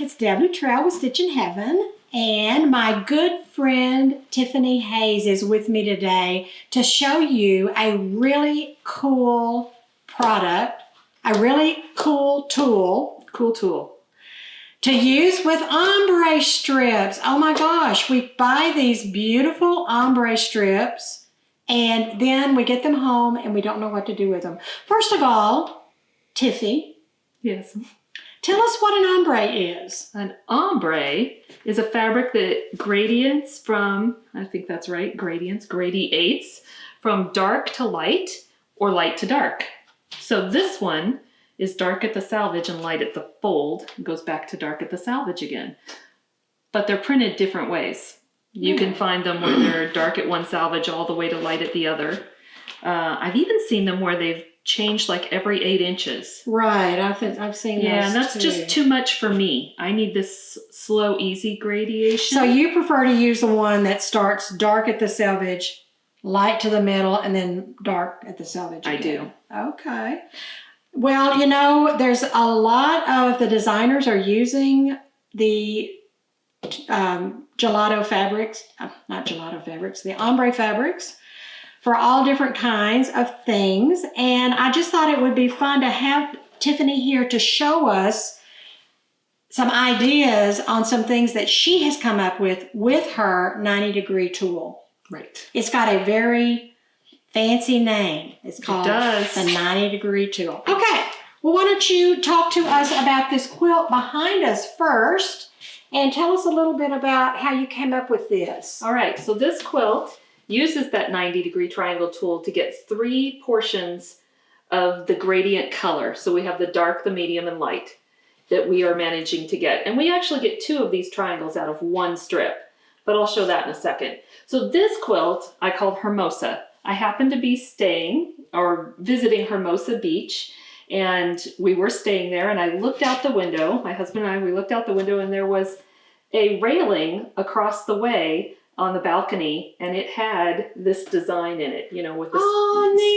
it's Deb Luttrell with Stitchin Heaven, and my good friend Tiffany Hayes is with me today to show you a really cool product, a really cool tool to use with ombre strips. Oh my gosh, we buy these beautiful ombre strips and then we get them home and we don't know what to do with them. First of all, Tiffy. Yes. Tell us what an ombre is. An ombre is a fabric that gradients from, I think that's right, gradiates from dark to light or light to dark. So this one is dark at the selvage and light at the fold. It goes back to dark at the selvage again. But they're printed different ways. You can find them where they're dark at one selvage all the way to light at the other. I've even seen them where they've changed like every 8 inches. Right, I've seen those. Yeah, and that's too. just too much for me. I need this slow, easy gradation. So you prefer to use the one that starts dark at the selvage, light to the middle, and then dark at the selvage again. I do. Okay. Well, you know, there's a lot of the designers are using the the ombre fabrics for all different kinds of things. And I just thought it would be fun to have Tiffany here to show us some ideas on some things that she has come up with her 90-degree tool. Right. It's got a very fancy name. It's called the 90-degree tool. Okay, well, why don't you talk to us about this quilt behind us first and tell us a little bit about how you came up with this. All right, so this quilt uses that 90-degree triangle tool to get 3 portions of the gradient color. So we have the dark, the medium, and light that we are managing to get. And we actually get 2 of these triangles out of 1 strip, but I'll show that in a second. So this quilt I called Hermosa. I happened to be staying or visiting Hermosa Beach, and we were staying there, and I looked out the window, my husband and I, we looked out the window, and there was a railing across the way on the balcony, and it had this design in it, you know, with the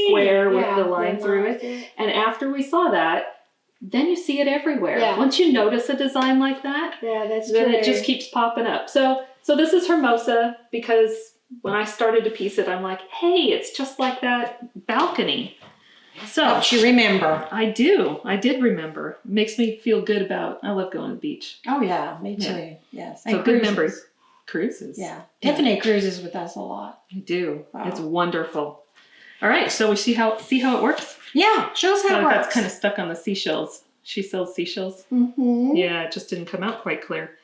square with the line through it. And after we saw that, then you see it everywhere. Yeah. Once you notice a design like that, then it just keeps popping up. So this is Hermosa because when I started to piece it, I'm like, hey, it's just like that balcony. So don't you remember? I did remember. It makes me feel good about, I love going to the beach. Oh yeah, me too. Yeah. Yes. So good memories. Cruises. Yeah. Tiffany cruises with us a lot. I do. Wow. It's wonderful. All right, so we see how it works? Yeah, show us how it works. That's kind of stuck on the seashells. She sells seashells. Mm-hmm. Yeah, it just didn't come out quite clear.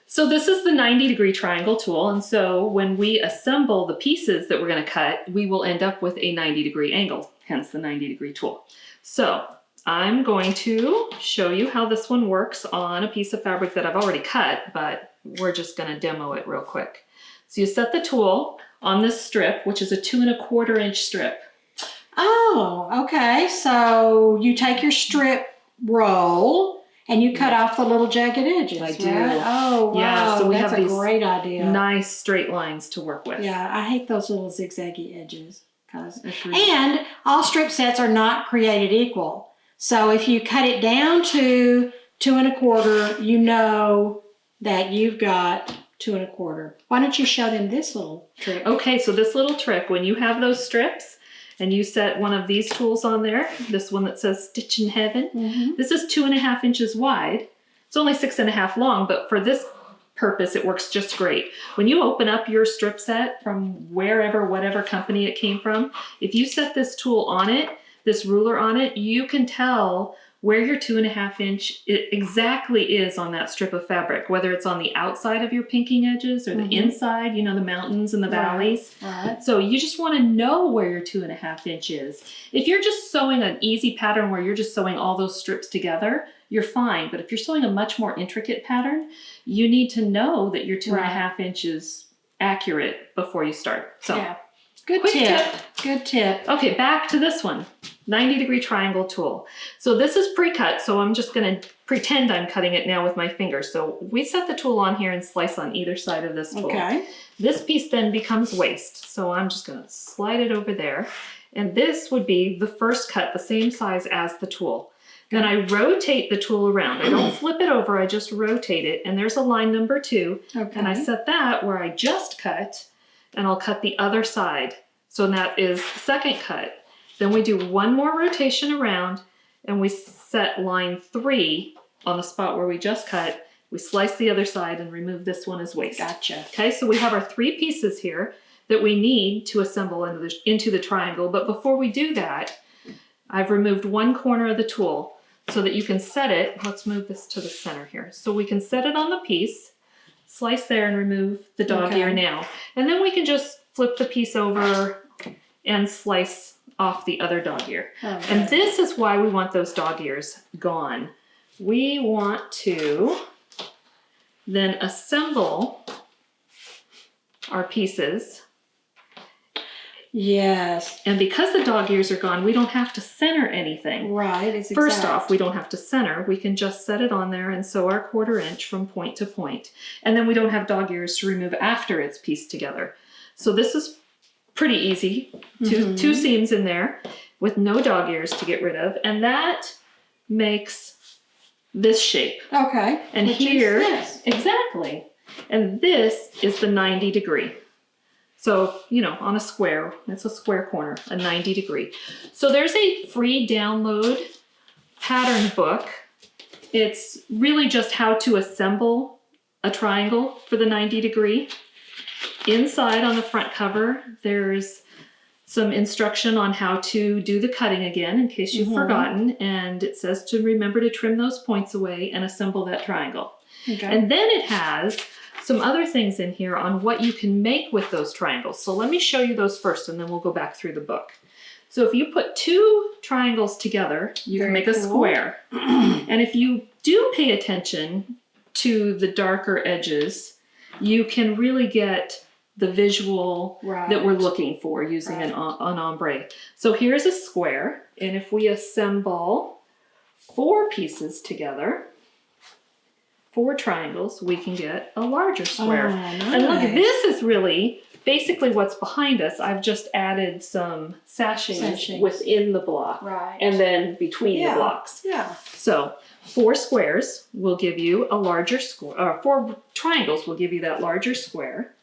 So this is the 90-degree triangle tool, and so when we assemble the pieces that we're going to cut, we will end up with a 90-degree angle, hence the 90-degree tool. So I'm going to show you how this one works on a piece of fabric that I've already cut, but we're just going to demo it real quick. So you set the tool on this strip, which is a 2 1/4 inch strip. Oh, okay. So you take your strip roll and you cut off the little jagged edges. I do. Right? Oh, wow. Yeah, so we that's have a these great idea. Nice straight lines to work with. Yeah, I hate those little zigzaggy edges. And all strip sets are not created equal. So if you cut it down to 2 1/4, you know that you've got 2 1/4. Why don't you show them this little trick? Okay, so this little trick, when you have those strips and you set one of these tools on there, this one that says Stitchin Heaven, this is 2.5 inches wide. It's only 6.5 long, but for this purpose, it works just great. When you open up your strip set from wherever, whatever company it came from, if you set this tool on it, this ruler on it, you can tell where your 2.5 inch exactly is on that strip of fabric, whether it's on the outside of your pinking edges or the inside, you know, the mountains and the valleys. Right. So you just want to know where your 2.5 inch is. If you're just sewing an easy pattern where you're just sewing all those strips together, you're fine. But if you're sewing a much more intricate pattern, you need to know that your 2.5 inches accurate before you start. So yeah. Good quick tip. Good tip. Okay, back to this one, 90-degree triangle tool. So this is pre-cut, so I'm just going to pretend I'm cutting it now with my fingers. So we set the tool on here and slice on either side of this tool. Okay. This piece then becomes waste, so I'm just going to slide it over there. And this would be the first cut, the same size as the tool. Then I rotate the tool around. I don't flip it over, I just rotate it. And there's a line number 2. Okay. And I set that where I just cut, and I'll cut the other side. So that is the second cut. Then we do one more rotation around, and we set line 3 on the spot where we just cut. We slice the other side and remove this one as waste. Gotcha. Okay, so we have our 3 pieces here that we need to assemble into the triangle. But before we do that, I've removed one corner of the tool so that you can set it. Let's move this to the center here. So we can set it on the piece, slice there and remove the dog ear now. And then we can just flip the piece over and slice off the other dog ear. Okay. And this is why we want those dog ears gone. We want to then assemble our pieces. Yes. And because the dog ears are gone, we don't have to center anything. Right. It's First off, we don't have to center. We can just set it on there and sew our 1/4 inch from point to point. And then we don't have dog ears to remove after it's pieced together. So this is pretty easy. Two seams in there with no dog ears to get rid of. And that makes this shape. Okay. And Which here, is this. exactly. And this is the 90 degree. So, you know, on a square, it's a square corner, a 90 degree. So there's a free download pattern book. It's really just how to assemble a triangle for the 90 degree. Inside on the front cover, there's some instruction on how to do the cutting again in case you've forgotten. And it says to remember to trim those points away and assemble that triangle. Okay. And then it has some other things in here on what you can make with those triangles. So let me show you those first, and then we'll go back through the book. So if you put 2 triangles together, you can make a square. And if you do pay attention to the darker edges, you can really get the visual that we're looking for using an ombre. So here's a square, and if we assemble 4 pieces together, 4 triangles, we can get a larger square. Oh, nice. And look, this is really basically what's behind us. I've just added some sachets within the block. Right. And then between the blocks. Yeah. So 4 squares will give you a larger square, or 4 triangles will give you that larger square.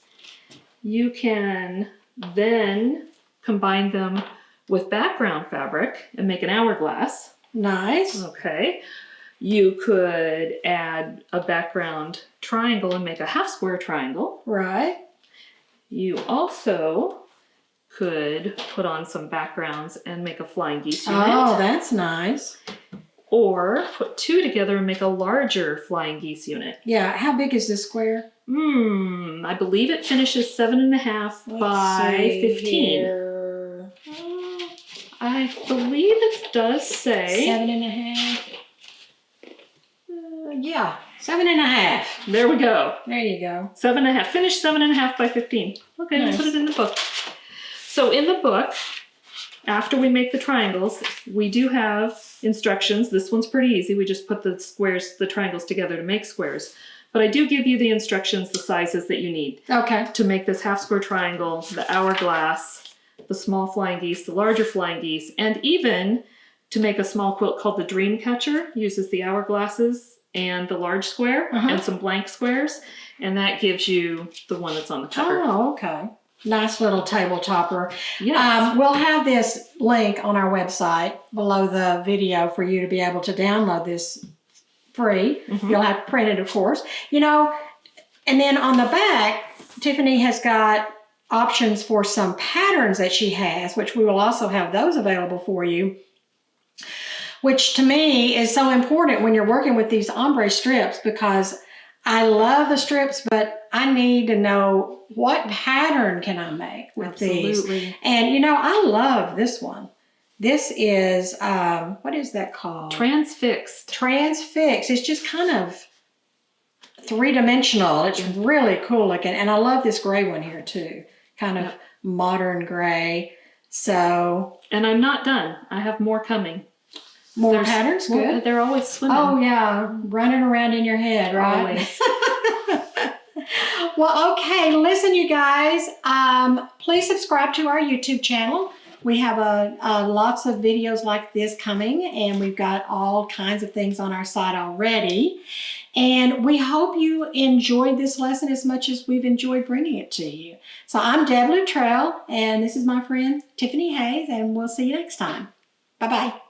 You can then combine them with background fabric and make an hourglass. Nice. Okay. You could add a background triangle and make a half square triangle. Right. You also could put on some backgrounds and make a flying geese unit. Oh, that's nice. Or put 2 together and make a larger flying geese unit. Yeah. How big is this square? I believe it finishes 7.5 by 15. Here. I believe it does say 7.5. Yeah, 7.5. There we go. There you go. 7.5. Finish 7.5 by 15. Okay, Nice. We'll put it in the book. So in the book, after we make the triangles, we do have instructions. This one's pretty easy. We just put the squares, the triangles together to make squares. But I do give you the instructions, the sizes that you need Okay. to make this half square triangle, the hourglass, the small flying geese, the larger flying geese, and even to make a small quilt called the Dream Catcher, uses the hourglasses and the large square and some blank squares, and that gives you the one that's on the cover. Oh, okay. Nice little table topper. Yes. We'll have this link on our website below the video for you to be able to download this free. You'll have to print it, of course. You know, and then on the back, Tiffany has got options for some patterns that she has, which we will also have those available for you, which to me is so important when you're working with these ombre strips, because I love the strips, but I need to know what pattern can I make with these. And you know, I love this one. This is, what is that called? Transfixed. Transfixed. It's just kind of 3-dimensional. It's really cool looking. And I love this gray one here too. Kind of modern gray. So. And I'm not done. I have more coming. More patterns? Good. They're always swimming. Oh yeah, running around in your head, right? Always. Well, okay, listen you guys, please subscribe to our YouTube channel. We have lots of videos like this coming, and we've got all kinds of things on our site already. And we hope you enjoyed this lesson as much as we've enjoyed bringing it to you. So I'm Deb Luttrell, and this is my friend Tiffany Hayes, and we'll see you next time. Bye-bye.